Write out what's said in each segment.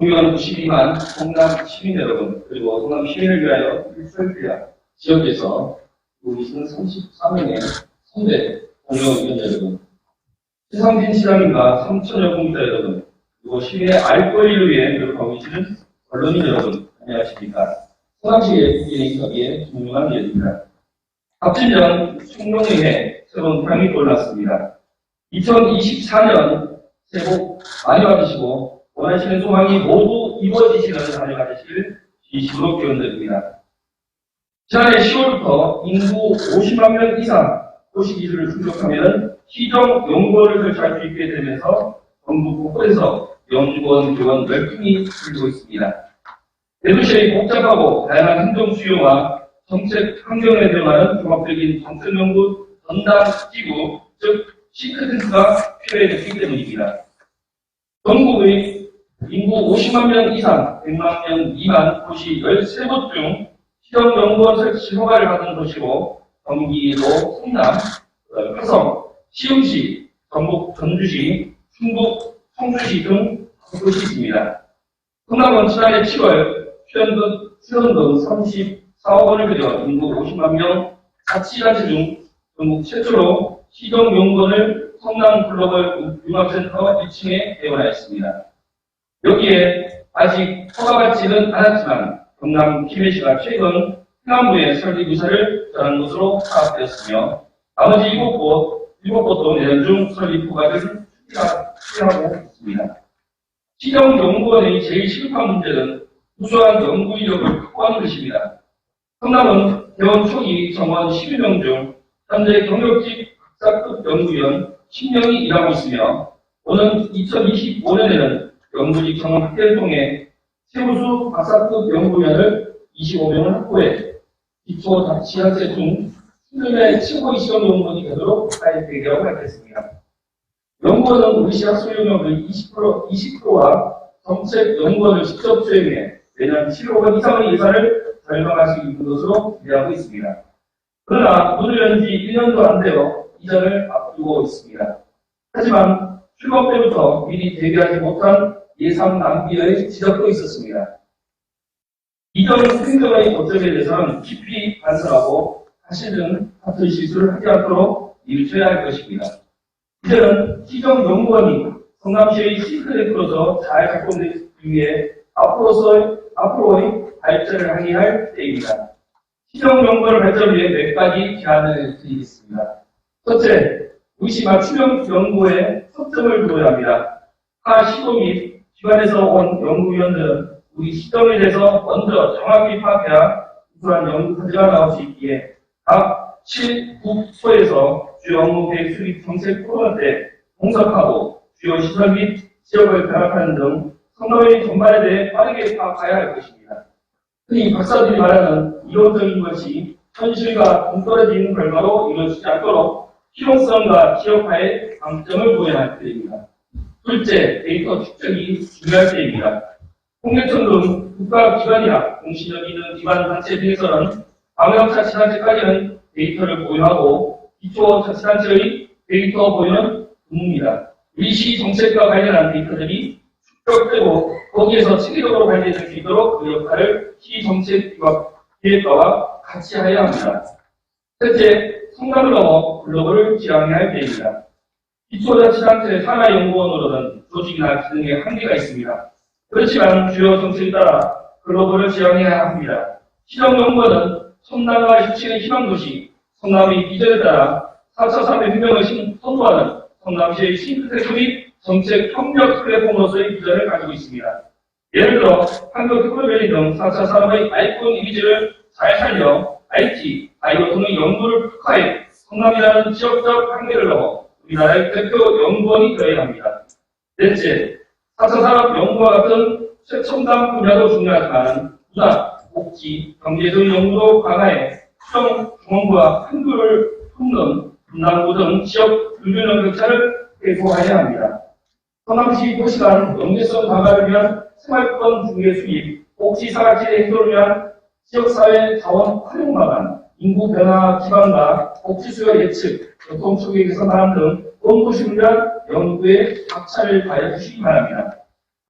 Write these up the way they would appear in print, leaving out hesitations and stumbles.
동의원 92만 성남 시민 여러분, 그리고 성남 시민을 위하여 필설대학 지역에서 모이시는 34명의 선배 동료의원 여러분, 최상진 시장님과 3천여 공자 여러분, 그리고 시민의 알 권리를 위해 노력하고 계시는 언론인 여러분, 안녕하십니까. 성남시의 인터뷰에 중요한 예입니다. 박진정 총론회에 새로운 태양이 올랐습니다. 2024년 새해 복 많이 받으시고 원하시는 소망이 모두 이루어지시는 한 해가 되시길 진심으로 기원드립니다. 지난해 10월부터 인구 50만 명 이상 도시기술을 충족하면 시정연구원을 설치할 수 있게 되면서 전국 곳곳에서 연구원 교원 열풍이 불고 있습니다. 대도시의 복잡하고 다양한 행정 수요와 정책 환경에 대응하는 종합적인 정책연구 전담 기구, 즉 싱크탱크가 필요해 됐기 때문입니다. 전국의 인구 50만 명 이상, 100만 명 미만 도시 13곳 중 시정연구원 설치 허가를 받은 도시로 경기도 성남, 화성, 시흥시, 전북 전주시, 충북 청주시 등 5곳이 있습니다. 성남은 지난해 7월 출연금 34억 원을 들여 인구 50만 명 자치단체 중 전국 최초로 시정연구원을 성남 글로벌 융합센터 1층에 개원하였습니다. 여기에 아직 허가받지는 않았지만 경남 김해시가 최근 행안부에 설립 의사를 전한 것으로 파악되었으며 나머지 7곳도 내년 중 설립 허가를 추진하고 있습니다. 시정연구원의 제일 시급한 문제는 우수한 연구 인력을 확보하는 것입니다. 성남은 개원 초기 정원 11명 중 현재 경력직 박사급 연구위원 10명이 일하고 있으며 오는 2025년에는 연구직 정원 확대를 통해 최우수 박사급 연구위원을 25명을 확보해 기초 지하체 중 수련의 최고의 시험 연구원이 되도록 할 계획이라고 밝혔습니다. 연구원은 우리 시 학술 영역의 20%와 정책 연구원을 직접 수행해 내년 7억 원 이상의 예산을 절감할 수 있는 것으로 기대하고 있습니다. 그러나 문을 연 지 1년도 안 되어 이전을 앞두고 있습니다. 하지만 출범 때부터 미리 대비하지 못한 예산 낭비의 지적도 있었습니다. 이전 행정의 어점에 대해서는 깊이 반성하고 다시는 같은 실수를 하지 않도록 일쳐야 할 것입니다. 이제는 시정연구원이 성남시의 싱크탱크로서 잘 작동되기 위해 앞으로의 발전을 항의할 때입니다. 시정연구원을 발전 위해 몇 가지 제안을 드리겠습니다. 첫째, 우리 시 맞춤형 연구에 초점을 두어야 합니다. 타 시도 및 기관에서 온 연구위원들은 우리 시정에 대해서 먼저 정확히 파악해야 우수한 연구 과제가 나올 수 있기에 각 7국소에서 주요 업무 계획 수립 정책 토론 때 분석하고 주요 시설 및 지역을 결합하는 등 성남의 전반에 대해 빠르게 파악해야 할 것입니다. 흔히 박사들이 말하는 이론적인 것이 현실과 동떨어진 결과로 이루어지지 않도록 실용성과 지역화의 강점을 보여야 할 때입니다. 둘째, 데이터 축적이 중요할 때입니다. 통계청 등 국가기관이나 공신력 있는 기관단체 등에서는 방역자치단체까지는 데이터를 보유하고 기초자치단체의 데이터 보유는 드뭅니다. 우리 시 정책과 관련한 데이터들이 축적되고 거기에서 체계적으로 관리될 수 있도록 그 역할을 시 정책 기획과와 같이 해야 합니다. 셋째, 성남을 넘어 글로벌을 지향해야 할 때입니다. 기초자치단체 산하연구원으로는 조직이나 기능에 한계가 있습니다. 그렇지만 주요 정책에 따라 글로벌을 지향해야 합니다. 시정연구원은 첨단화 혁신의 희망도시, 성남의 비전에 따라 4차 산업혁명을 선도하는 성남시의 싱크탱크 및 정책 협력 플랫폼으로서의 비전을 가지고 있습니다. 예를 들어 한국테크노밸리 등 4차 산업의 아이콘 이미지를 잘 살려 IT, 바이오 등의 연구를 특화해 성남이라는 지역적 한계를 넘어 우리나라의 대표 연구원이 되어야 합니다. 넷째, 4차 산업 연구와 같은 최첨단 분야도 중요하지만 문화, 복지, 경제 등 연구도 강화해 수정 중원부와 한글을 품는 분남구 등 지역 균형 격차를 해소해야 합니다. 성남시 도시간 연계성 강화를 위한 생활권 중개 수입, 복지 사각지대 해소를 위한 지역사회 자원 활용 방안, 인구 변화 기반과 복지 수요 예측, 교통 초기 개선 방안 등 원도시를 위한 연구에 박차를 가해 주시기 바랍니다.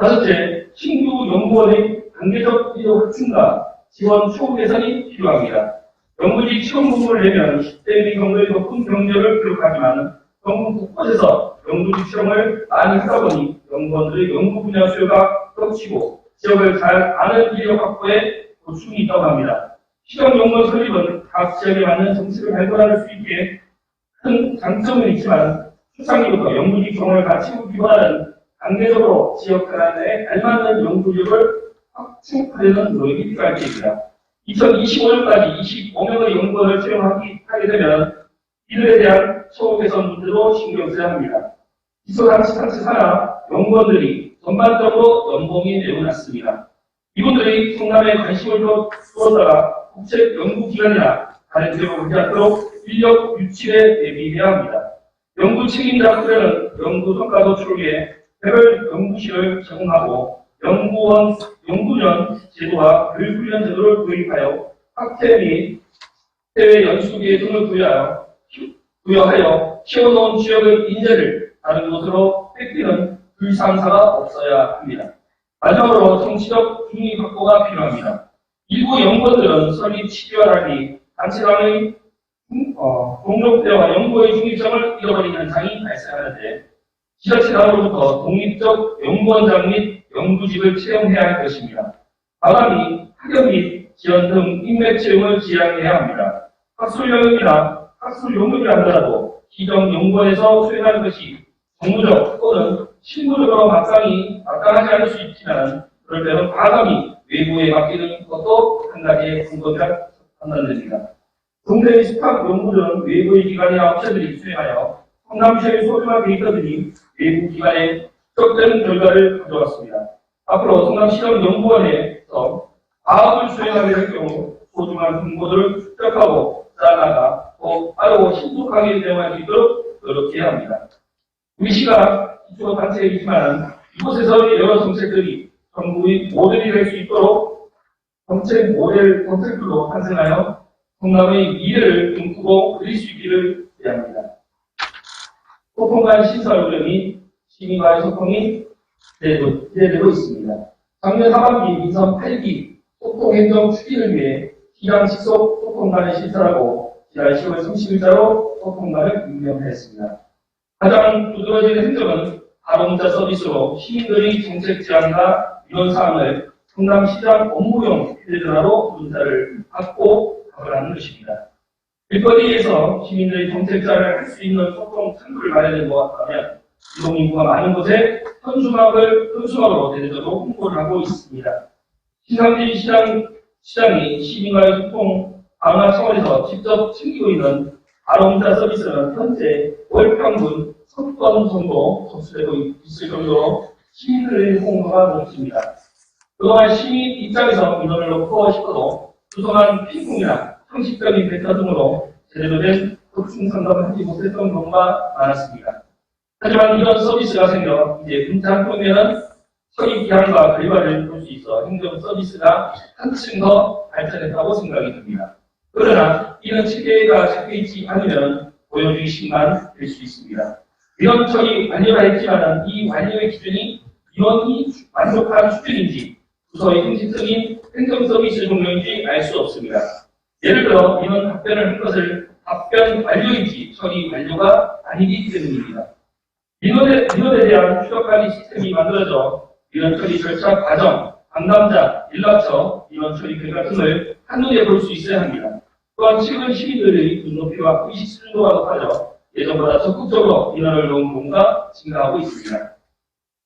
다섯째, 신규 연구원의 단계적 인력 확충과 지원 추후 개선이 필요합니다. 연구직 시험 공고를 내면 10대 경로의 높은 경력을 기록하지만 전국 곳곳에서 연구직 시험을 많이 하다 보니 연구원들의 연구 분야 수요가 겹치고 지역을 잘 아는 인력 확보에 고충이 있다고 합니다. 시험 연구원 설립은 각 지역에 맞는 정책을 발굴할 수 있게 큰 장점은 있지만 초창기부터 연구직 경험을 갖추고 기반하는 단계적으로 지역 하나에 알맞는 연구력을 확충하려는 노력이 필요할 계획입니다. 2025년까지 25명의 연구원을 채용하게 되면 이들에 대한 처우 개선 문제도 신경 써야 합니다. 기초장치 산하 연구원들이 전반적으로 연봉이 매우 낮습니다. 이분들이 성남에 관심을 두었다가 국책 연구기관이나 다른 지역으로 가지 않도록 인력 유치에 대비해야 합니다. 연구 책임자 후배는 연구 성과 도출을 위해 개별 연구실을 제공하고 연구년 제도와 교육훈련 제도를 도입하여 학회 및 해외 연수기에 등을 부여하여 키워놓은 지역의 인재를 다른 곳으로 뺏기는 불상사가 없어야 합니다. 마지막으로 정치적 중립 확보가 필요합니다. 일부 연구원들은 설립 12월 안이 단체 간의 공동대와 연구의 중립성을 잃어버리는 현상이 발생하는데 지자체단으로부터 독립적 연구원장 및 연구직을 채용해야 할 것입니다. 마감이 학연 및 지원 등 인맥 채용을 지향해야 합니다. 학술 영역이나 학술 용역이 아니더라도 기정 연구원에서 수행하는 것이 정무적 또는 실무적으로 마땅하지 않을 수 있지만 그럴 때는 과감히 외부에 맡기는 것도 한 가지의 방법이라 판단됩니다. 동대의 스탑 연구는 외부의 기관이나 업체들이 수행하여 성남시의 소중한 데이터들이 외부 기관에 축적된 결과를 가져왔습니다. 앞으로 성남시정 연구원에서 과학을 수행하게 될 경우 소중한 정보들을 축적하고 쌓아나가 더 빠르고 신속하게 대응할 수 있도록 노력해야 합니다. 우리 시가 기초단체이지만 이곳에서 여러 정책들이 정부의 모델이 될 수 있도록 정책들로 탄생하여 성남의 미래를 꿈꾸고 그릴 수 있기를 기대합니다. 소통 간 시설 운영이 시민과의 소통이 기대되고 있습니다. 작년 하반기 민선 8기 소통행정 추진을 위해 기강 직속 소통관을 신설하고 지난 10월 30일자로 소통관을 임명했습니다. 가장 두드러지는 행정은 바로문자 서비스로 시민들의 정책 제안과 민원사항을 성남시장 업무용 휴대전화로 문자를 받고 답을 하는 것입니다. 길거리에서 시민들의 정책 제안을 할 수 있는 소통 창구를 마련해 놓았다면 이동인구가 많은 곳에 현수막으로 대대적으로 홍보를 하고 있습니다. 신상진 시장이 시민과의 소통 강화 차원에서 직접 챙기고 있는 바로문자 서비스는 현재 월 평균 3건 정도 접수되고 있을 정도로 시민들의 홍보가 높습니다. 그동안 시민 입장에서 민원을 놓고 싶어도 부성한 피공이나 형식적인 배차 등으로 제대로 된 급증 상담을 하지 못했던 경우가 많았습니다. 하지만 이런 서비스가 생겨 이제 문자 한 통이면 처리 기한과 결과를 볼 수 있어 행정 서비스가 한층 더 발전했다고 생각이 듭니다. 그러나 이런 체계가 잡혀있지 않으면 보여주기식만 될 수 있습니다. 민원 처리 완료가 했지만 이 완료의 기준이 민원이 만족한 수준인지 부서의 형식적인 행정 서비스 종류인지 알 수 없습니다. 예를 들어 민원 답변을 한 것을 답변 완료인지 처리 완료가 아니기 때문입니다. 민원에 대한 추적관리 시스템이 만들어져 민원 처리 절차 과정, 담당자, 연락처, 민원 처리 결과 등을 한눈에 볼 수 있어야 합니다. 또한 최근 시민들의 눈높이와 의식 수준도가 높아져 예전보다 적극적으로 민원을 넣은 경우가 증가하고 있습니다.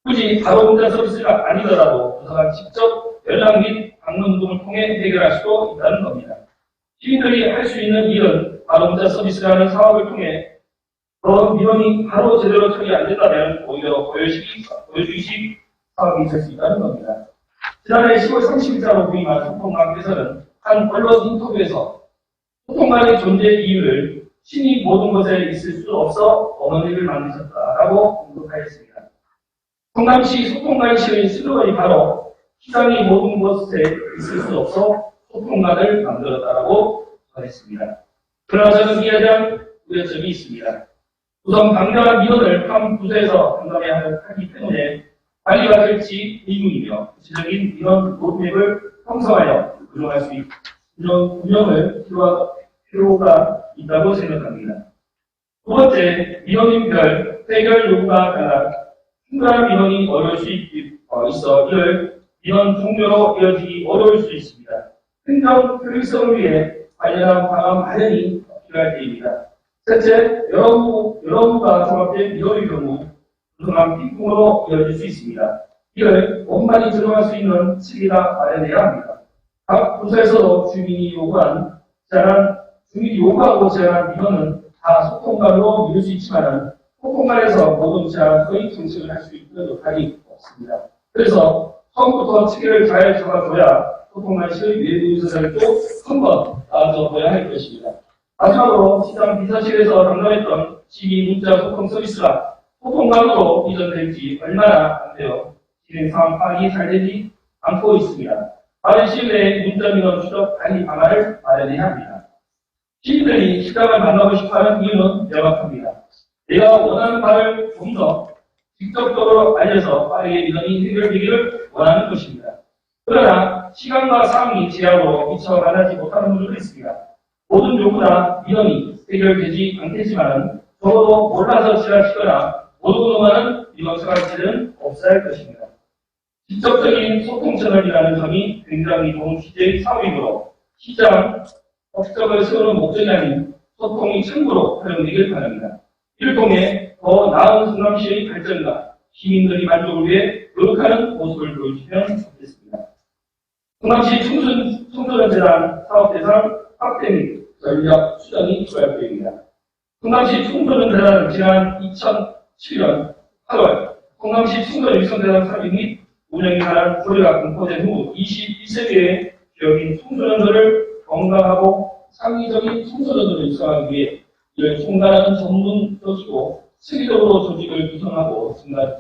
굳이 바로 문자 서비스가 아니더라도 부서가 직접 연락 및 방문 등을 통해 해결할 수도 있다는 겁니다. 시민들이 할 수 있는 일은 바로 문자 서비스라는 사업을 통해 그런 민원이 바로 제대로 처리 안 된다면 오히려 보여주기식 사업이 될 수 있다는 겁니다. 지난해 10월 30일자로 부임한 소통관께서는 한 언론 인터뷰에서 소통관의 존재 이유를 신이 모든 것에 있을 수 없어 어머니를 만드셨다라고 언급하였습니다. 성남시 소통관실의 슬로건이 바로 시장이 모든 것에 있을 수 없어 소통관을 만들었다라고 전했습니다. 그러나 저는 이에 대한 우려점이 있습니다. 우선 강력한 민원을 한 부서에서 상담해야 하기 때문에 관리가 될지 의문이며 구체적인 민원 로드맵을 형성하여 운영할 수 있는 운영을 필요가 있다고 생각합니다. 두 번째, 민원인별 해결 요구가 달라 충분한 민원이 어려울 수 있어 이를 민원 종료로 이어지기 어려울 수 있습니다. 행정 효율성을 위해 관련한 방안 마련이 필요할 때입니다. 셋째, 여러 후가 종합된 민원의 경우 그동안 핑퐁으로 이어질 수 있습니다. 이를 원만히 조정할 수 있는 시기가 마련해야 합니다. 각 부서에서도 주민이 요구하고 제안한 민원은 다 소통관으로 이룰 수 있지만 소통관에서 모든 제안 거의 정책을 할 수 있는 역할이 없습니다. 그래서 처음부터 체계를 잘 잡아줘야 소통관 시의 외부 유서들도 한번 나아져봐야 할 것입니다. 마지막으로 시장 비서실에서 담당했던 시민 문자 소통 서비스가 소통관으로 이전될지 얼마나 안 돼요. 진행 상황 파악이 잘 되지 않고 있습니다. 빠른 시일 내에 문자 민원 추적 관리 방안을 마련해야 합니다. 시민들이 시장을 만나고 싶어하는 이유는 명확합니다. 내가 원하는 바를 좀 더 직접적으로 알려서 빠르게 민원이 해결되기를 원하는 것입니다. 그러나 시간과 상황이 제약으로 미처 만나지 못하는 분들도 있습니다. 모든 요구나 민원이 해결되지 않겠지만 적어도 몰라서 지나치거나 모르고만 민원 처리는 없어야 할 것입니다. 직접적인 소통 채널이라는 점이 굉장히 좋은 기재의 사업이므로 시장 업적을 세우는 목적이 아닌 소통이 참고로 활용되길 바랍니다. 이를 통해 더 나은 성남시의 발전과 시민들의 만족을 위해 노력하는 모습을 보여주시면 좋겠습니다. 성남시 청소년재단 사업대상 확대 및 전략 수정이 필요할 때입니다. 성남시 청소년재단은 지난 2007년 8월 성남시 청소년위성재단 설립 및 운영에 관한 조례가 공포된 후 21세기의 지역인 청소년들을 건강하고 창의적인 청소년들을 육성하기 위해 이를 총괄하는 전문 조직이고 세계적으로 조직을 구성하고 청소년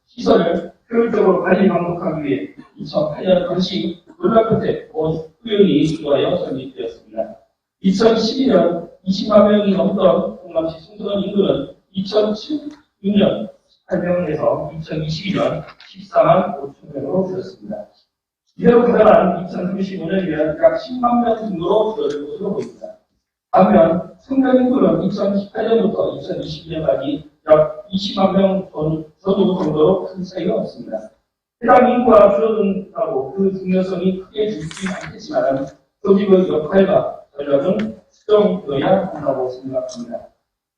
시설을 효율적으로 관리 감독하기 위해 2008년 당시 논란 끝에 의원이 주도하여 설립되었습니다. 2012년 20만 명이 넘던 성남시 청소년 인구는 2016년 18명에서 2022년 14만 5천 명으로 줄었습니다. 이대로 가다간 2035년이면 약 10만 명 정도로 줄어들 것으로 보입니다. 반면 성년 인구는 2018년부터 2022년까지 약 20만 명 정도로 큰 차이가 없습니다. 해당 인구가 줄어든다고 그 중요성이 크게 줄지 않겠지만 조직의 역할과 전략은 수정되어야 한다고 생각합니다.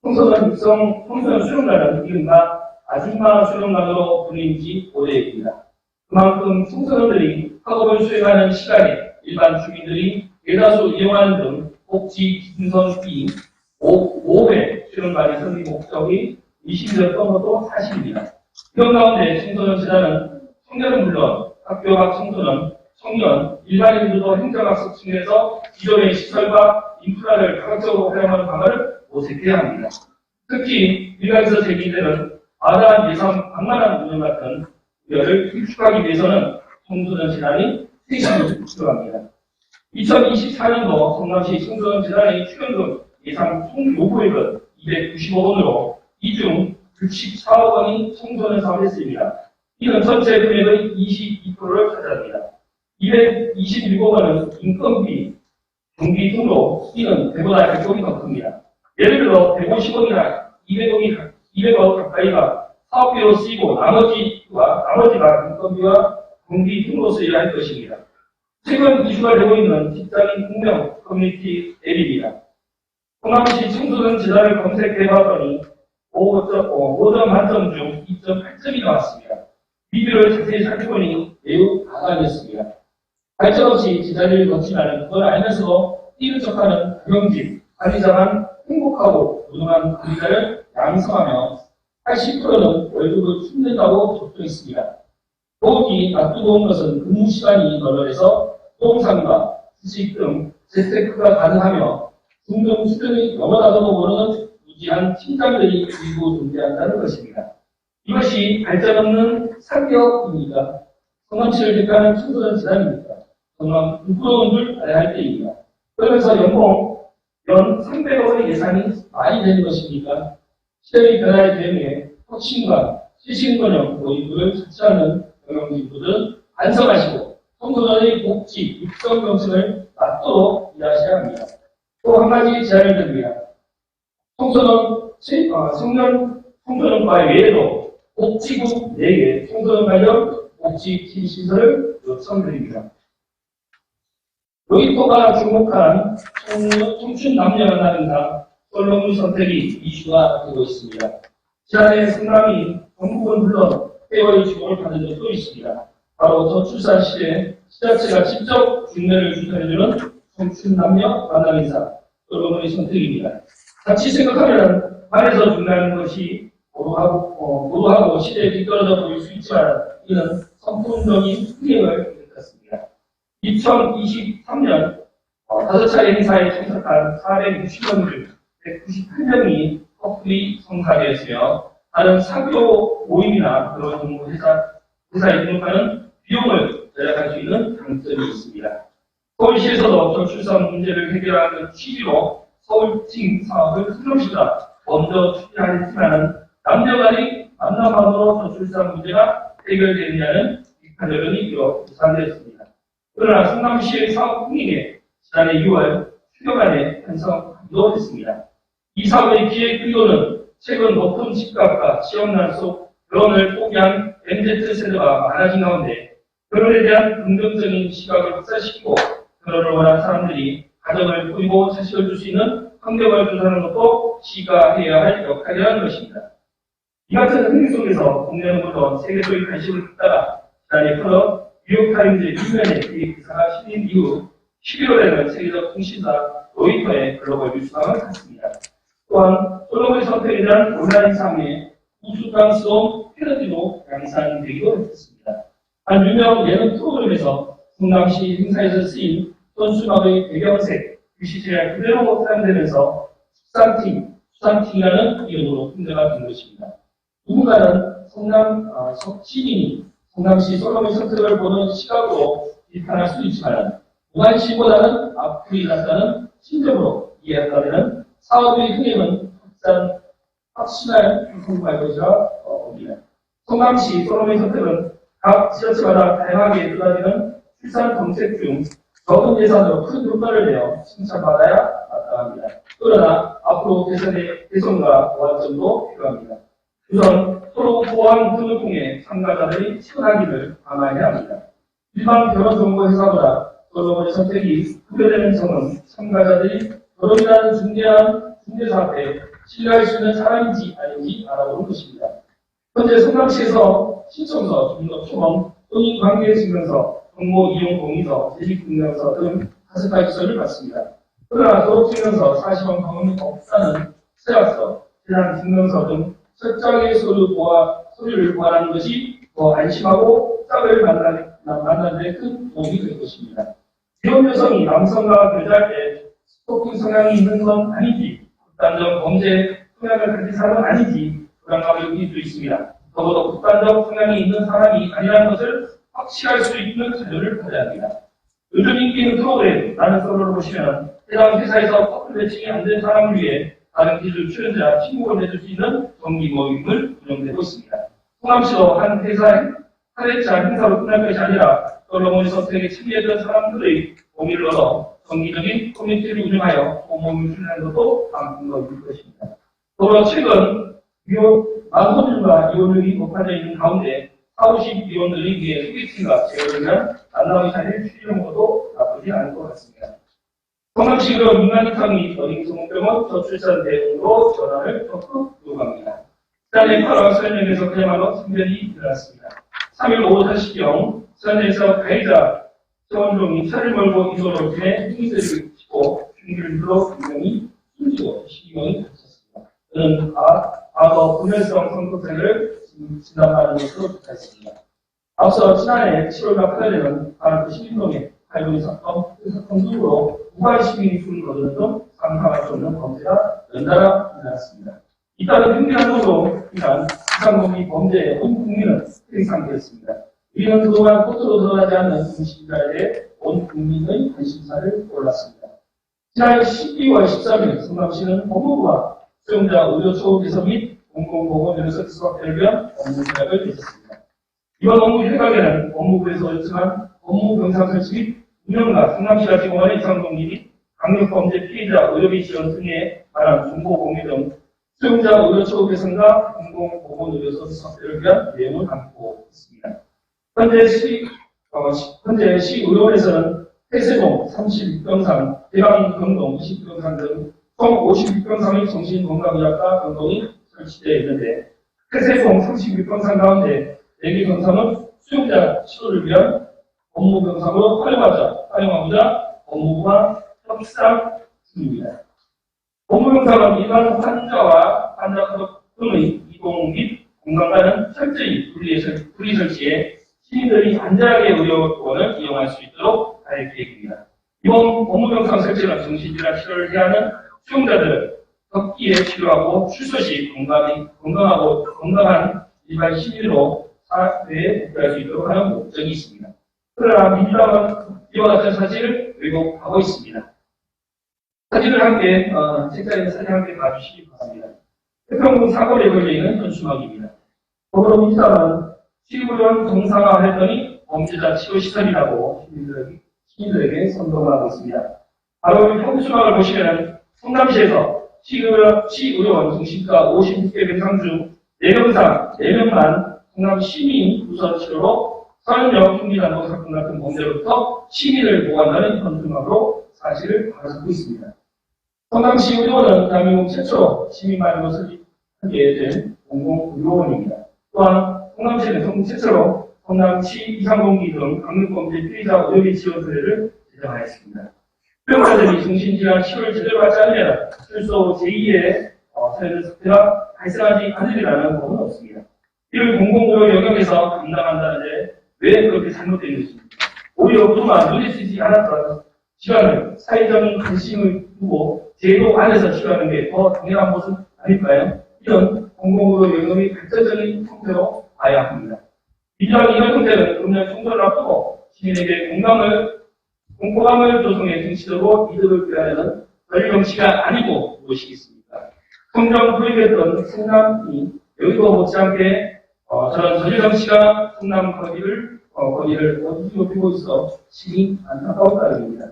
청소년 육성 청소년 수련관은 이른바 아줌마 수련관으로 불린 지 오래입니다. 그만큼 청소년들이 학업을 수행하는 시간에 일반 주민들이 대다수 이용하는 등 복지 기준선비 5회 수련관의 설립 목적이 의심되었던 것도 사실입니다. 이런 가운데 청소년재단은 청년은 물론 학교 밖 청소년, 청년, 일반인들도 행정학습 측면에서 기존의 시설과 인프라를 가급적으로 활용하는 방안을 모색해야 합니다. 특히 일각에서 제기되는 과다한 예산 방만한 운영 같은 우려를 길쭉하기 위해서는 청소년재단이 세심히 필요합니다. 2024년도 성남시 청소년재단의 출연금 예상 총 요구액은 295원으로 이 중 64억 원이 청소년 사업했습니다. 이는 전체 금액의 22%를 차지합니다. 227억 원은 인건비, 경비 등으로 이는 배보다 가격이 더 큽니다. 예를 들어 150억이나 200억 가까이가 사업비로 쓰이고 나머지가 인건비와 경비 등으로 쓰여야 할 것입니다. 최근 이슈가 되고 있는 직장인 공명 커뮤니티 앱입니다. 성남시 청소년 재단을 검색해봤더니 5점 만점 중 2.8점이 나왔습니다. 리뷰를 자세히 살펴보니 매우 가관이었습니다. 발전 없이 제자리를 걷지만 그걸 알면서도 뛰는 척하는 경질, 관리자만 행복하고 무능한 관리자를 양성하며 80%는 월급을 숨는다고 적혀있습니다. 더욱이 나쁘고 온 것은 근무 시간이 널널해서 부동산과 주식 등 재테크가 가능하며 중등 수준의 영어라도 모르는 무지한 팀장들이 일부 존재한다는 것입니다. 이것이 발전 없는 사기업입니까? 성남시를 대표하는 청소년 재단입니까? 정말 부끄러운 줄 알아야 할 때입니다. 그러면서 연봉 연 300억 원의 예산이 많이 되는 것입니까? 시대의 변화에 대응해 혁신과 시신건형 모의부를 자처하는 경영진들은 반성하시고 청소년의 복지, 육성 정신을 맞도록 일하셔야 합니다. 또 한 가지 제안을 드립니다. 청소년과 외에도 복지국 내에 청소년 관련 복지팀 시설을 요청드립니다. 로이터가 주목한 청춘 남녀 만남행사 솔로몬 선택이 이슈가 되고 있습니다. 지난해 성남이 전국은 물론 해외의 주목을 받은 적도 있습니다. 바로 저출산 시대에 지자체가 직접 중매를 주선해주는 청춘 남녀 만남행사 솔로몬의 선택입니다. 같이 생각하면 반에서 중요한 것이 고도하고 시대에 뒤떨어져 보일 수 있지만 이는 선풍적인 흥행을 일으켰습니다. 2023년 5차례 행사에 참석한 460명 중 198명이 커플이 성사되었으며 다른 사교 모임이나 그런 정부 회사에 등록하는 비용을 절약할 수 있는 장점이 있습니다. 서울시에서도 저출산 문제를 해결하는 취지로 서울팀 사업을 성남시가 먼저 추진하였지만 남녀간의 만남만으로 저출산 문제가 해결되느냐는 비판 여론이 예상되었습니다. 그러나 성남시의 사업 흥행에 지난해 6월 휴교간에 편성하기도 했습니다. 이 사업의 기획 의도는 최근 높은 집값과 취업난 속 결혼을 포기한 MZ 세대가 많아진 가운데 결혼에 대한 긍정적인 시각을 확산시키고 결혼을 원하는 사람들이 가정을 꾸리고 자식을 줄 수 있는 환경을 조성하는 것도 시가 해야 할 역할이라는 것입니다. 이 같은 흥행 속에서 국내는 물론 세계적인 관심을 갖다가 지난해 8월 뉴욕타임즈 1면에 이 기사가 실린 이후 11월에는 세계적 통신사 로이터의 글로벌 뉴스방을 갔습니다. 또한 솔로몬의 선택에 대한 온라인 상의 우스꽝스러운 패러디로 양산되기도 했습니다. 한 유명 예능 프로그램에서 성남시 행사에서 쓰인 선수막의 배경색, 글씨체가 그대로 사용되면서 수상팀이라는 이름으로 흥대가 된 것입니다. 누군가는 시민이 성남시 솔로몬의 선택을 보는 시각으로 비판할 수도 있지만 무관심보다는 악플이 낫다는 심정으로 이해한다면 사업의 흥행은 확신할 성공할 것이라 봅니다. 성남시 솔로몬의 선택은 각 지자체마다 다양하게 쏟아지는 출산 정책 중 적은 예산으로 큰 효과를 내어 칭찬받아야 마땅합니다. 그러나 앞으로 개선과 보완점도 필요합니다. 우선 서로 보완 등을 통해 참가자들이 친하기를 강화해야 합니다. 일반 결혼정보회사보다 솔로몬의 선택이 구별되는 점은 참가자들이 결혼이라는 중대한 중개사 앞에 신뢰할 수 있는 사람인지 아닌지 알아보는 것입니다. 현재 성남시에서 신청서, 주민등록증, 혼인관계증명서, 정보 이용 동의서, 재직증명서 등 5가지 서류를 받습니다. 그러나 졸업증명서, 40원 경험이 없다는 세약서, 재산증명서 등 설정의 서류를 보완하는 것이 더 안심하고 짝을 만나는 데 큰 도움이 될 것입니다. 이혼 여성이 남성과 교제할 때 스토킹 성향이 있는 건 아닌지, 극단적 범죄 성향을 가진 사람은 아닌지 불안감을 느낄 수 있습니다. 적어도 극단적 성향이 있는 사람이 아니라는 것을 확실할 수 있는 자료를 받아야 합니다. 요즘 인기 있는 프로그램 나는 솔로를 보시면 해당 회사에서 커플 매칭이 안 된 사람을 위해 다른 기술 출연자 친구를 내줄 수 있는 정기 모임을 운영되고 있습니다. 성남시도 한 회차 행사로 끝날 것이 아니라 솔로몬 선택에 참여했던 사람들의 동의를 얻어 정기적인 커뮤니티를 운영하여 모임을 출연하는 것도 방법일 것입니다. 더불어 최근 만혼율과 이혼율이 높아져 있는 가운데 40, 50이혼들을 위해 소개팅과 재혼을 위한 만남의 자리를 추진하는 것도 나쁘지 않을 것 같습니다. 성남시로 민간이탕 및 어린이성병원 저출산 대응으로 전환을 적극 요구합니다. 지난해 8월 수련역에서 그야말로 승변이 일어났습니다. 3일 오후 5시경 수련역에서 가해자 최원종이 차를 몰고 이도로 인해 행위들을 치고 흉기를 분명히 숨지고 12명이 다쳤습니다. 그는 과거 불면성 성폭행을 진단하는 것으로 조사했습니다. 앞서 지난해 7월과 8월에는 바로 11명의 발굴 사건 등으로 무관 시민이 숨을 거두는 등 상상할 수 없는 범죄가 연달아 일어났습니다. 이따른 흉기한으로 인한 수상범위 범죄에 온 국민은 회상되었습니다. 우리는 그동안 코트로 드러나지 않는 음식자에 대해 온 국민의 관심사를 올랐습니다. 지난해 12월 13일 성남시는 법무부와 수용자 의료 처우 개선 및 공공보건의료 서비스 확대를 위한 업무 협약을 맺었습니다. 이번 업무 협약에는 법무부에서 요청한 업무 병상 설치 및 운영과 성남시가 제공하는 이상동기 및 강력범죄 피해자 의료비 지원 등에 관한 정보 공유 등 수용자 의료 처우 개선과 공공보건의료 서비스 확대를 위한 내용을 담고 있습니다. 현재 시의원에서는 태세동 36병상, 대강 병동 20병상 등 총 56병상의 정신건강의학과 병동이 설치되어 있는데 태세동 36병상 가운데 4개 병상은 수용자 치료를 위한 업무병상으로 활용하고자 법무부와 협상 중입니다. 업무병상은 일반 환자와 환자 등의 이동 및 공간과는 철저히 분리 설치해 시민들이 안전하게 의료원을 이용할 수 있도록 할 계획입니다. 이번 업무병상 설치는 정신질환 치료를 해야 하는 수용자들을 걷기에 치료하고 출소 시 건강한 일반 시민으로 사회에 복귀할 수 있도록 하는 목적이 있습니다. 그러나 민주당은 이와 같은 사실을 왜곡하고 있습니다. 사진을 함께, 책자에 사진 함께 봐주시기 바랍니다. 태평군 사거리에 걸려있는 현수막입니다. 더불어민주당은 시의원 정상화했더니 범죄자 치료시설이라고 시민들에게 선동하고 있습니다. 바로 이 현수막을 보시면 성남시에서 시의원 정신과 56개 병상 중 4병상 4명만 성남 시민 우선 치료로 서현역 흉기난도 사건 같은 범죄로부터 시민을 보호한다는 현수막으로 사실을 가로잡고 있습니다. 성남시 의료원은 대한민국 최초로 시민만으로 설립하게 된 공공의료원입니다. 또한 성남시는 전국 최초로 성남시 이상동기 등 강력범죄 피해자 의료비 지원 사례를 제정하였습니다. 수용자들이 정신질환 치료를 제대로 받지 않으면 출소 제2의 사회사태가 발생하지 않으리라는 법은 없습니다. 이를 공공의료 영역에서 감당한다는데 왜 그렇게 잘못된 것입니까? 오히려 그동안 눈에 띄지 않았던 시간을 사회적인 관심을 두고 제도 안에서 치료하는 게 더 당연한 모습 아닐까요? 이런 공공의료 영역의 발전적인 형태로 봐야 합니다. 민주당이 이런 형태는 금년 총선을 앞두고 시민에게 공감을 조성해 정치적으로 이득을 빼앗는 권리정치가 아니고 무엇이겠습니까? 성장 도입했던 성남이 여기도 못지않게 저런 저질정치가 성남 거리를 뒤집어 있어 심히 안타까운 따름입니다.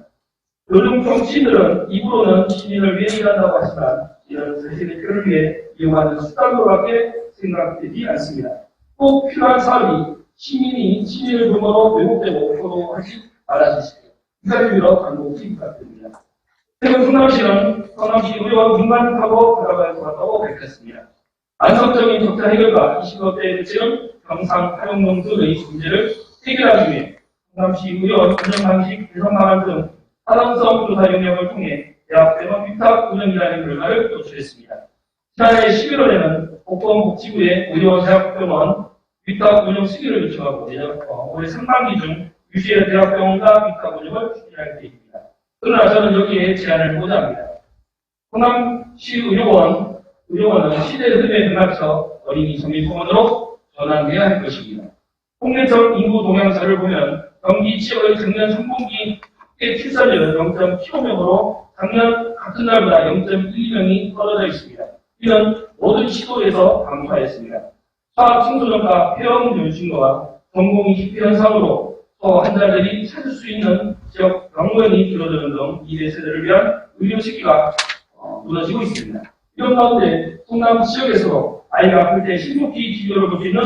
요즘 정치인들은 입으로는 시민을 위해 일한다고 하지만 이런 자신의 표를 위해 이용하는 수단으로밖에 생각되지 않습니다. 꼭 필요한 사업이 시민을 근거로 왜곡되고 포도하지 말아주십시오. 이사를 위로 간곡히 부탁드립니다. 최근 성남시는 성남시 의료원 민간하고 들어갈 것 같다고 밝혔습니다. 안성적인 적자 해결과 20억대의 대책은 병상 활용용 등의 문제를 해결하기 위해 성남시 의료원 운영 방식 개선 방안 등 사람성 조사 영역을 통해 대학병원 위탁 운영이라는 결과를 도출했습니다. 지난해 11월에는 보건복지부의 의료원 대학병원 위탁 운영 시기를 요청하고 올해 상반기 중 유시의 대학병원과 위탁 운영을 추진할 계획입니다. 그러나 저는 여기에 제안을 하고자 합니다. 성남시 의료원은 시대의 흐름에 맞춰 어린이 정밀병원으로 전환해야 할 것입니다. 통계적 인구 동향자를 보면 경기 지역의 작년 3분기 합계 출산율은 0.75명으로 작년 같은 날보다 0.12명이 떨어져 있습니다. 이는 모든 시도에서 감소하였습니다. 사학 청소년과 폐렴 증가와 전공이식 현상으로 환자들이 찾을 수 있는 지역 병원이 줄어드는 등 미래 세대를 위한 의료 시기가 무너지고 있습니다. 이런 가운데 성남 지역에서도 아이가 아플 때 신속히 치료를 볼 수 있는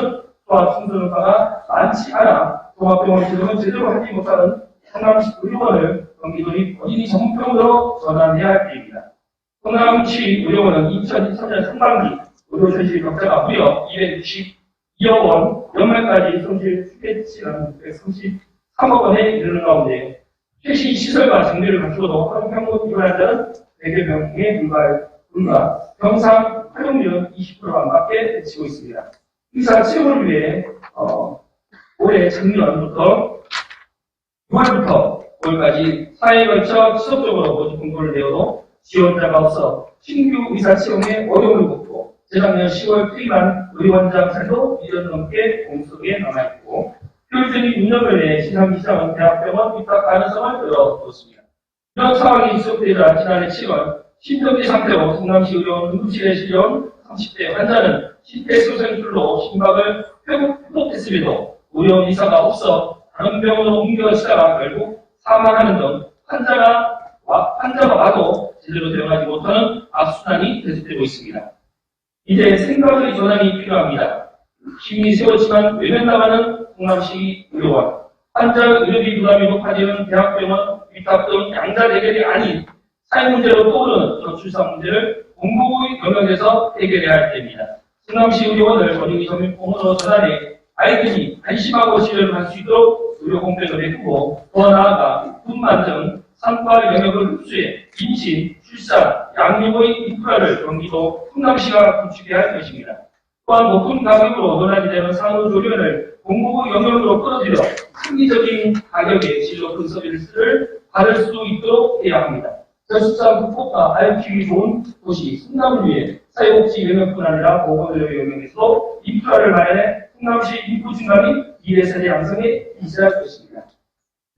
소아 청소년과가 많지 않아 종합병원 지원을 제대로 하지 못하는 성남시 의료원을 경기도의 어린이 전문병원으로 전환해야 할 계획입니다. 성남시 의료원은 2023년 상반기 의료 현실 격차가 무려 262억 원, 연말까지 손실 추계치는 133억 원에 이르는 가운데 최신 시설과 장비를 갖추어도 하루 평균 입원환자는 100여 명에 불과 병상 활용률은 20%밖에 미치고 있습니다. 의사 채용을 위해 올해 작년부터 6월부터 5월까지 4회 걸쳐 지속적으로 모집 공고를 내어도 지원자가 없어 신규 의사 채용에 어려움을 겪고 재작년 10월 퇴임한 의원장 살도 1년 넘게 공석에 남아있고 효율적인 운영을 위해 시상기장은 대학병원 위탁 가능성을 열어두었습니다. 이런 상황이 지속되자 지난해 7월 심정지 상태로 성남시 의료원 응급실에 실려온 30대 환자는 심폐소생술로 심박을 회복했음에도 의료 의사가 없어 다른 병원으로 옮겨지다가 결국 사망하는 등 환자가 와도 제대로 대응하지 못하는 악순환이 계속되고 있습니다. 이제 생각의 전환이 필요합니다. 힘이 세웠지만 외면당하는 성남시 의료원, 환자 의료비 부담이 높아지는 대학병원 위탁 등 양자 대결이 아닌 사회 문제로 떠오르는 저출산 문제를 공공의 영역에서 해결해야 할 때입니다. 성남시 의료원을 어린이 전문병원으로 전환해 아이들이 안심하고 치료를 할 수 있도록 의료 공백을 메꾸고 더 나아가 분만 등 산부화 영역을 흡수해 임신, 출산, 양육의 인프라를 경기도 성남시가 구축해야 할 것입니다. 또한 높은 가격으로 논란이 되는 산후조리원을 공공의 영역으로 끌어들여 합리적인 가격에 질 높은 서비스를 받을 수 있도록 해야 합니다. 저출산 극복과 아이 키우기 좋은 도시 성남을 위해 사회복지 영역뿐 아니라 보건의료 영역에서도 인프라를 마련해 성남시 인구 증가 및 미래 세대 양성에 기여할 것입니다.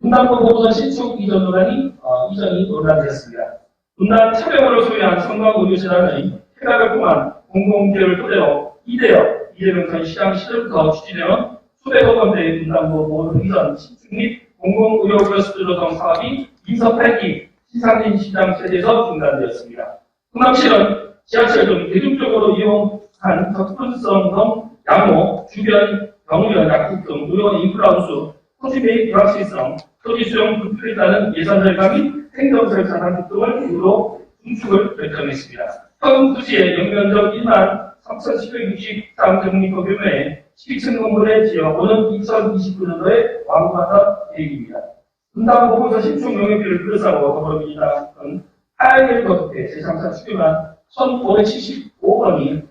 분당구 보건소 신축 이전이 논란되었습니다. 분당 차량으로 소유한 성광의료재단의 폐가를 통한 공공기여를 토대로 이대명 전 시장 시절부터 추진해온 수백억 원대의 분당구 보건소 이전 신축 및 공공의료 클러스터 등 사업이 인서 8기 신상진 시장 체제에서 중단되었습니다. 성남시는 지하철 등 대중적으로 이용한 접근성 등 양호, 주변, 병원, 약국 등 의료 인프라 운수, 토지 매입 불확실성, 토지 수용 불필요에 따른 예산 절감 및 행정 절차 단축 등을 이유로 중축을 결정했습니다. 현 부지의 연면적 1만 3,763 제곱미터 규모의 12층 건물의 지어오는 2029년도에 완공하는 계획입니다. 분당 보건소 신축 용역비를 플러스하고 더불어민주당은 하얀일 거듭해 제3차 추경안 1,575억 원이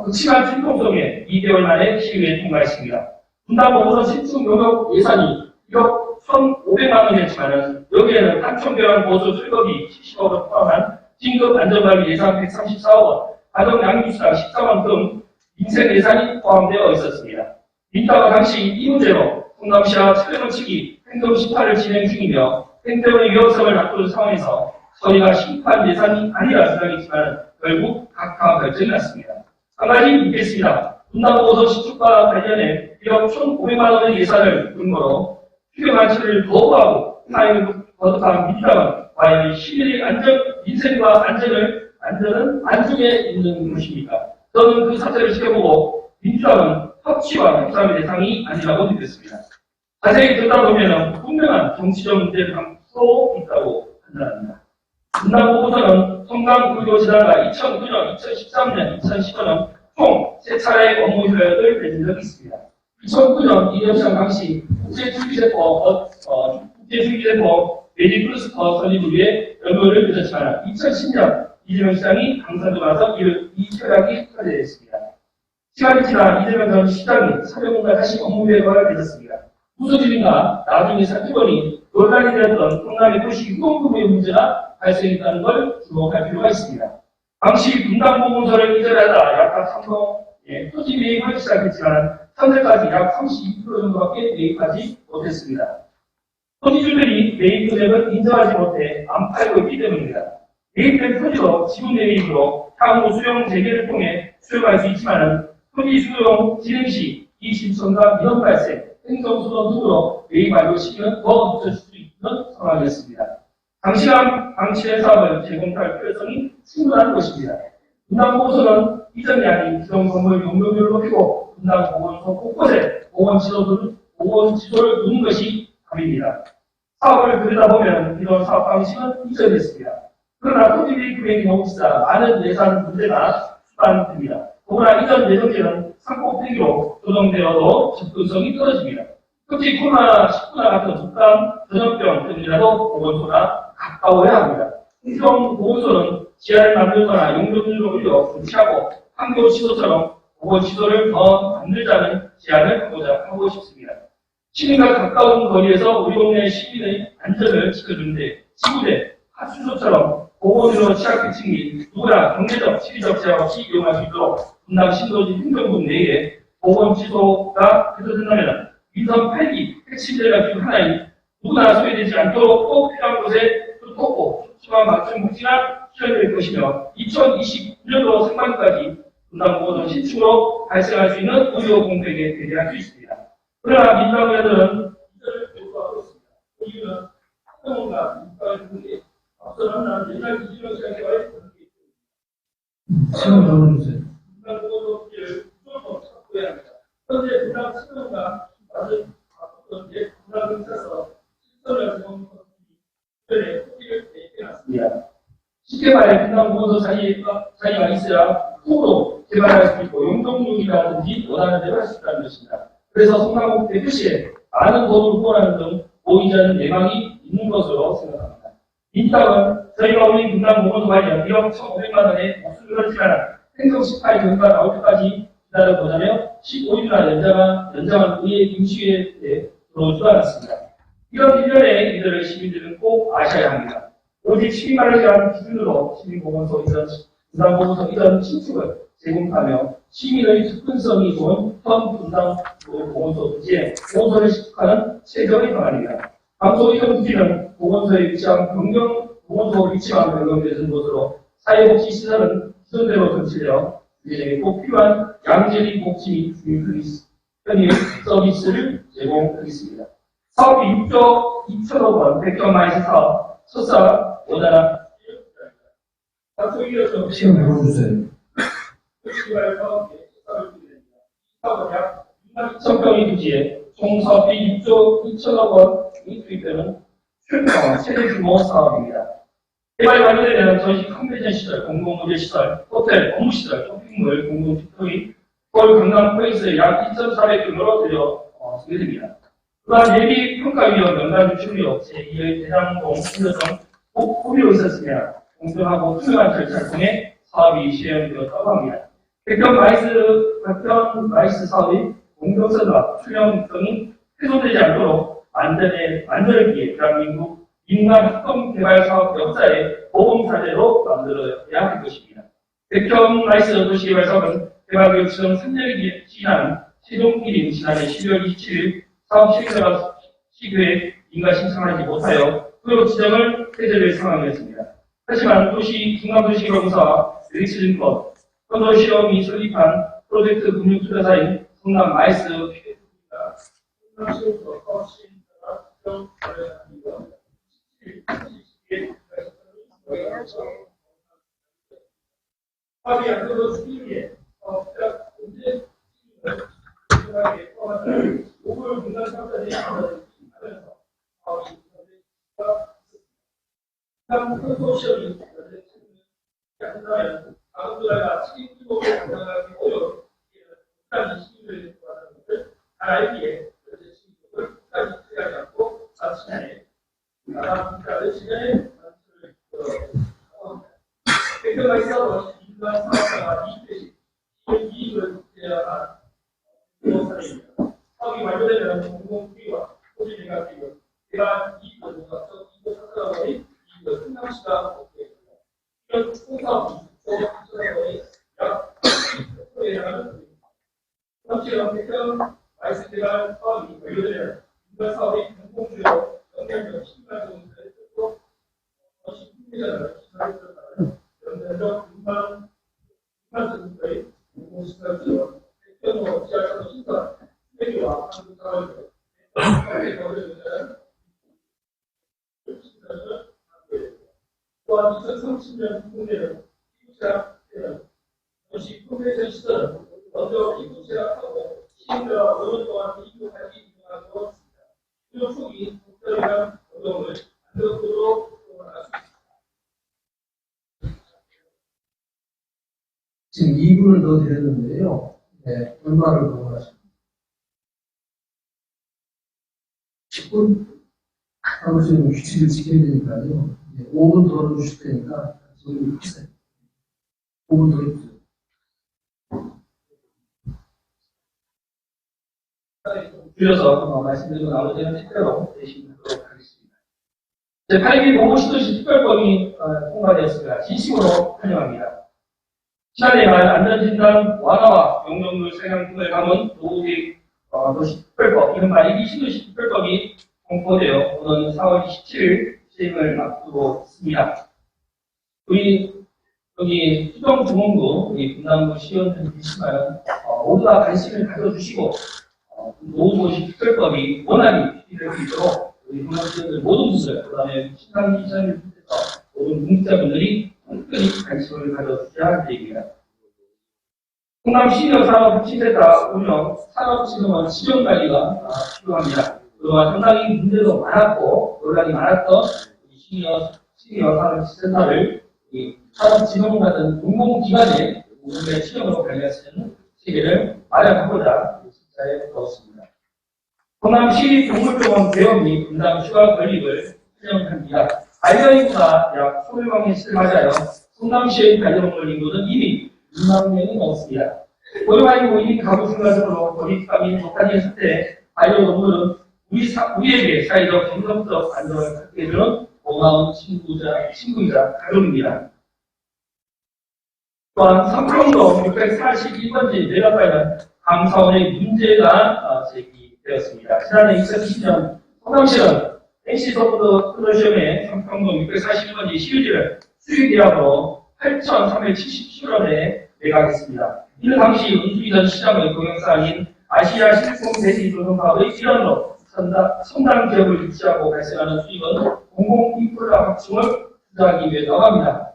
극심한 진통성에 2개월 만에 시의회에 통과했습니다. 분당 보건소 신축 용역 예산이 1억 1,500만 원이었지만 여기에는 한총병원 보수 철거비 70억을 포함한 긴급 안전관리 예산 134억 원, 가정 양육수당 14만 등 민생 예산이 포함되어 있었습니다. 민주당은 당시 이 문제로 성남시와 차량을 치기 행정 심판을 진행 중이며 행정의 위험성을 다투는 상황에서 저희가 심판 예산이 아니라 주장했지만 결국 각하 결정이 났습니다. 한 가지 묻겠습니다. 분당보건소 신축과 관련해 1억 1,500만 원의 예산을 근거로 추경안 처리를 거부하고 사회를 거듭한 민주당은 과연 시민의 민생과 안전은 안중에 있는 것입니까? 저는 그 사태를 지켜보고 민주당은 협치와 협상의 대상이 아니라고 느꼈습니다. 자세히 듣다 보면 분명한 정치적 문제를 담고 있다고 판단합니다. 분당보건소는 성남의료재단과 2009년, 2013년, 2015년 총 3차례 업무 협약을 맺은 적이 있습니다. 2009년 이재명 시장 당시 국제주기세포 메디플러스터 설립을 위해 연구를 맺었지만 2010년 이재명 시장이 당선되고 나서 이 협약이 철회됐습니다. 시간이 지나 이재명 전 시장이 사령과 다시 업무 협약을 맺었습니다. 무소집인가 나중에 살펴보니 논란이 되었던 성남의 도시 유동규모의 문제가 발생했다는 걸 주목할 필요가 있습니다. 당시 분당보건소를 이전하다 약간 토지 매입하기 시작했지만 현재까지 약 32% 정도밖에 매입하지 못했습니다. 토지주들이 매입 금액을 인정하지 못해 안 팔고 있기 때문입니다. 매입된 토지도 지분 매입으로 향후 수용 재개를 통해 수용할 수 있지만 토지 수용 진행 시 이심선과 민원 발생, 행정소송 등으로 매입 완료 시기는 더 늦춰질 수 있는 상황이었습니다. 장시간 방치된 사업을 재검토할 필요성이 충분한 것입니다. 분당보건소는 이전이 아닌 기존건물 용도율을 높이고 분당보건소 곳곳에 보건지도를 두는 것이 답입니다. 사업을 들여다보면 이런 사업 방식은 이전했습니다. 그러나 토지비 금액이 너무 비싸 많은 예산 문제가 수반됩니다. 더구나 이전 예정지는 산꼭대기로 조정되어도 접근성이 떨어집니다. 특히 코로나19나 같은 독감, 전염병 때문이라도 보건소가 가까워야 합니다. 이런 보건소는 지하를 만들거나 용도율을 올려 분치하고 판교지도처럼 보건지도를 더 만들자는 제안을 하고 싶습니다. 시민과 가까운 거리에서 우리 동네 시민의 안전을 지켜주는데 지구대, 하수소처럼 보건의료 취약계층 및 누구나 경제적, 지리적 제약 없이 이용할 수 있도록 분당 신도시 행정동 내에 보건지도가 개설된다면 민선 8기 핵심제가 중 하나인 누구나 소외되지 않도록 꼭 필요한 곳에 쏟고 촉촉한 맞춤 복지가 실현될 것이며 2029년도 상반기까지 분당보건 신축으로 발생할 수 있는 의료 공백에 대비할 수 있습니다. 그러나 민주당의원들은 이들을 요구하고 있습니다. 그 이유는 학교가 민주당의 분들이 앞서는 나는 옛날 기준을 생각해봐야 시간 적어주세요. 분당보건소를 무조건 확보해야 합니다. 현재 분당 시민과 맞은 바꿨던 분당을 짜서 실천을 제공하는 것들이 포기를 해놨습니다. 쉽게 말해 분당보건소 자리가 있어야 후로 개발할 수 있고 용동육이라든지 원하는 대로 할 수 있다는 것입니다. 그래서 성남국 대표시에 많은 돈을 후원하는 등 보이지 않는 예망이 있는 것으로 생각합니다. 민주당은 저희가 올린 분당보건소 관련 1억 1,500만 원의 목숨을 걸지만 행정 18일 결과 나올 때까지 기다려보자며 15일이나 연장한 의회 임시회에 들어오지 않았습니다. 이런 일련의 일들을 시민들은 꼭 아셔야 합니다. 오직 시민만을 위한 기준으로 시민보건소 분당보건소 이전 신축을 제공하며 시민의 접근성이 좋은 현 분당보건소 부지에 보건소를 신축하는 최적의 방안입니다. 당초 이전 부지는 보건소에 위치한 보건소 위치만 변경되는 것으로 사회복지시설은 기존대로 전치되어 주민에게 꼭 필요한 양질의 복지 및 주민 편의 서비스를 제공하겠습니다. 사업비 6조 2천억 원 백경마이스 사업 첫사 원활한 시간 적어주세요. 사업은 약 2,000평의 부지에 총 사업비 6조 2천억 원이 투입되는 최대 규모 사업입니다. 개발 완료되면 전시 컨벤션 시설, 공공의료 시설, 호텔, 업무시설, 쇼핑몰, 공공축토리, 서울 강남 프레이스에 약 2,400규모로 들여 소개됩니다. 또한 예비 평가위원 명단 유출료 제2의 대장동 신도성 호비로 있었으며 공정하고 투명한 절차를 통해 사업이 시행되었다고 합니다. 백현 마이스 사업의 공정성과 투명성이 훼손되지 않도록 안전을 위해 대한민국 민간 합동 개발 사업 역사의 보험 사례로 만들어야 할 것입니다. 백현 마이스 도시개발 사업은 개발교육 시정 3년이 지난 최종 1인 지난해 12월 27일 사업 실행자가 시교에 인가 신청하지 못하여 후속 지정을 해제될 상황이었습니다. 하지만 중앙도시개발공사와 르이스증권, 컨소시엄이 설립한 프로젝트 금융투자사인 성남 마이스 피해입니다. 성남시로부터 사업 시행자가 지정 관련합니다. 사업이 안되어 수익에 사업자 문제 시행을 포함한 5월 분당 상자들이 하면서 사업이 진행되었습니다. 다음 컨소시엄이 한다면 가족들과 책임지고를 감당하기 어려운 국가기 시민을 구하는 것을 잘 알기에 현재 시민을 끝까지 피하지 않고 자신의 나라 국가를 실현해 만들어 합니다. 백현마이 사업은 민간 사업자가 이익을 제한한 사례입니다. 사업이 완료되면 공공기관, 소비재가 되고 대한 이익을 모아서 이익을 찾아가버린 이익을 성남시가 얻게 됩니다. 이런 총사업 약 10%에 해당하는 성남시가 백현 마이스 개발 사업이 완료되면 민간 사업의 공공주요 연결적 신발공사의 뜻도 신분자를 시설에 들어가는 연결적 민간정부의 공공시설처럼 백현호 지하철 신설, 회계와 한국사업을 또한 2030년 국내는 피부체약되는 도시 컨벤션 시설은 먼저 피부체약하고 시민들과 5년 동안 이주하기 이용하고 있습니다. 이런 초기 국가위한 노동을 안정적으로 동원할 수 있습니다. 지금 2분을 더 드렸는데요. 네, 얼마를 더 원하십니까? 10분? 아무튼 규칙을 지켜야 되니까요. 5분 더 주실 테니까 저기 주세요. 5분 더 해주세요. 줄여서 말씀드리고 나머지는 택배로 대신하도록 하겠습니다. 제8기 공공시도시 특별법이 통과되었습니다. 진심으로 환영합니다. 지난해 말 안전진단 완화와 용적률 상향 등을 담은 도시 특별법, 이른바 1기 신도시 특별법이 공포되어 오는 4월 27일 시행을 앞두고 있습니다. 우리 여기 수정중원구 분당구 시의원들이 계시지만 모두가 관심을 가져주시고 노후도시 특별법이 원활히 실시될 수 있도록 우리 분당시의원들 모든 분들, 그 다음에 신상기 시장을 비롯해서 모든 공직자분들이 특별히 관심을 가져주셔야 할 계획입니다. 성남시의사업혁신센터 운영 산업진흥원 지정관리가 필요합니다. 그동안 상당히 문제도 많았고 논란이 많았던 시의어 산업센터를 산업진흥원 같은 공공기관의 공공의 시험으로 관리할 수 있는 체계를 마련하고자 실사에 넣었습니다. 성남시 동물병원 개업 및 분당 휴가 건립을 신청합니다. 반려인구가 약 20명의 시를 맞아요. 성남시의 반려동물 인구는 이미 6만 명이 넘었습니다. 고령화인구 이민 가구 순간적으로 고립감이 높아진 시대에 반려동물은 우리에게 사회적, 정서적 안정을 갖게 해주는 고마운 친구이자 가족입니다. 또한 삼평동 641번지 내각과는 감사원의 문제가 제기되었습니다. 지난해 2020년 성남시는 NC소프트 컨소시엄의 삼평동 641번지 시유지를 수유계약으로 8,377원에 매각했습니다. 이는 당시 은수기 전 시장의 동영상인 아시아 실손 대지 조성 사업의 일환으로 성당 기업을 유치하고 발생하는 수익은 공공 인프라 확충을 투자하기 위해 나갑니다.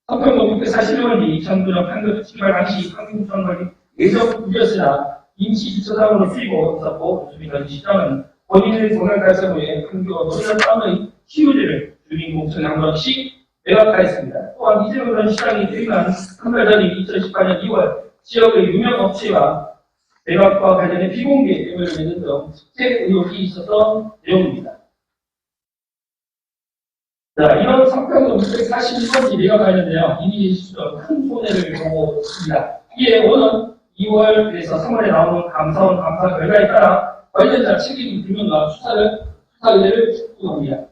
삼평동 641번지 2009년 판교 출발 당시 환경부처는 예정 구였으나 임시 주차장으로 쓰이고 있었고 은수기 전 시장은 본인의 동향 달성 후에 판교 노래한 땅의 시유지를 주민공청에 한 번씩 매각하였습니다. 또한 이재명 전 시장이 퇴임한 한 달 전인 2018년 2월 지역의 유명 업체와 매각과 관련해 비공개 대우를 맺는 등 특혜 의혹이 있었던 내용입니다. 자, 이런 삼평동 641번지 매각하였는데요. 이미 큰 손해를 보고 있습니다. 이에 오는 2월에서 3월에 나오는 감사원 감사 결과에 따라 관련자 책임 규명과 수사 의뢰를 촉구합니다.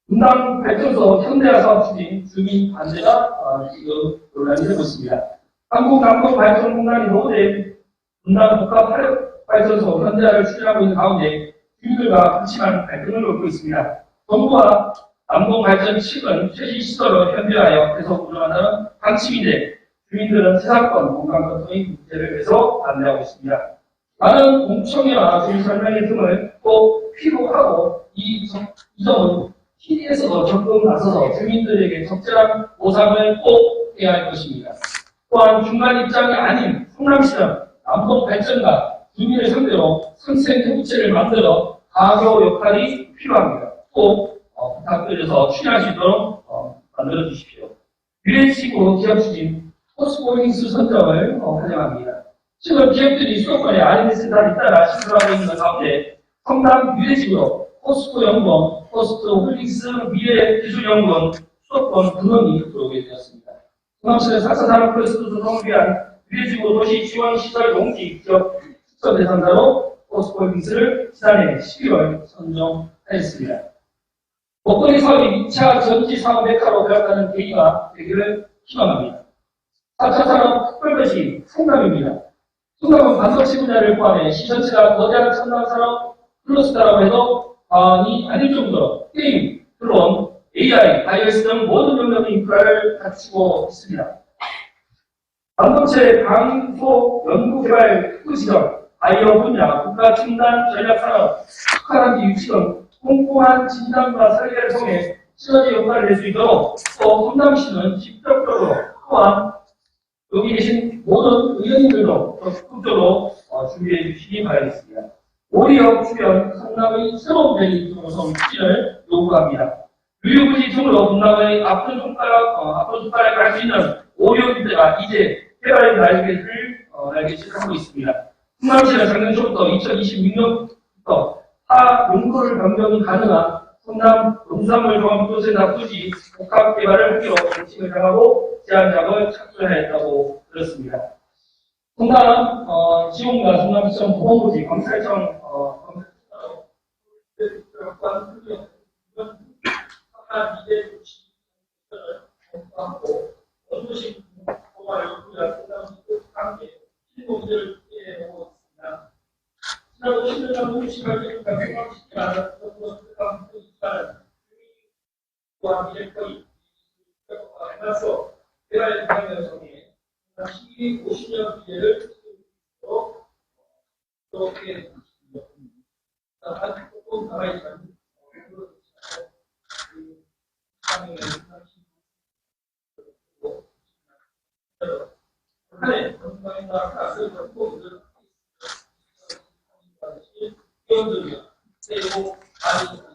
분당 발전소 현대화 사업 추진 주민 반대가 지금 논란이 되고 있습니다. 한국남동발전공단이 노후된 분당 복합화력발전소 현대화를 추진하고 있는 가운데 주민들과 극심한 갈등을 겪고 있습니다. 정부와 남동발전 측은 최신 시설을 현대화하여 계속 운영한다는 방침인데 주민들은 세상권, 공간권 등의 문제를 계속 반대하고 있습니다. 많은 공청회와 주민 설명회 등을 꼭 필요하고 이 점은 TD에서도 적극 나서서 주민들에게 적절한 보상을 꼭 해야 할 것입니다. 또한 중간 입장이 아닌 성남시는 남동 발전과 주민을 상대로 상생협의체를 만들어 가교 역할이 필요합니다. 꼭 부탁드려서 추진할 수 있도록 만들어 주십시오. 미래지구 기업 추진 포스홀딩스 선정을 환영합니다. 지금 기업들이 수도권에 R&D 센터를 따라 신설하고 있는 가운데 성남 미래지구로 포스코 연구원, 포스트 홀딩스 미래기술연구원 수도권 근원이 들어오게 되었습니다. 성남시는 4차 산업 클러스터 조성을 위한 미래지구 도시 지원 시설 용지 기업 특선 대상자로 포스코 홀딩스를 지난해 11월 선정하였습니다. 먹거리 사업이 2차 전지 사업 메카로 배역하는 계기가 되기를 희망합니다. 4차 산업 특별도시 성남입니다. 성남은 반도체 분야를 포함해 시전체가 거대한 첨단 산업 클러스터라고 해도 과언이 아닐 정도로 게임, 드론, AI, iOS 등 모든 영역의 인프라를 갖추고 있습니다. 반도체 강소 연구개발 특구시설, 바이오 분야, 국가 첨단 전략산업, 특화단지 유치 등 꼼꼼한 진단과 설계를 통해 시너지 역할을 낼 수 있도록 또 성남시는 직접적으로 또한 여기 계신 모든 의원님들도 적극적으로 준비해 주시기 바라겠습니다. 오리역 주변 성남의 새로운 밸리 조성 추진을 요구합니다. 유유부지 등으로 분당의 앞으로 손가락을 갈 수 있는 오리역 일대가 이제 개발의 날개 시작하고 있습니다. 성남시는 작년 초부터 2026년부터 타 용도를 변경이 가능한 성남 농산물 종합교센터 부지 복합 개발을 하기로 결심을 정하고 제안 작업을 착수하였다고 들었습니다. 성남 지원과 성남시청 보건부지 검찰청 검토하고 원도시 공부와 연구가 성남시도 함께 실무들을 피해오고 있습니다. 지난 50년간 동시발전과 성남시에 많은 정부가 있지만 주민과 미래권이 만나서 개발 기념여성이 50년 기회를 지키고 이렇게 아직 조금 남아있지만 한해 건강과 가슴을 갖고 있는 회원들이야. 새해 복 많이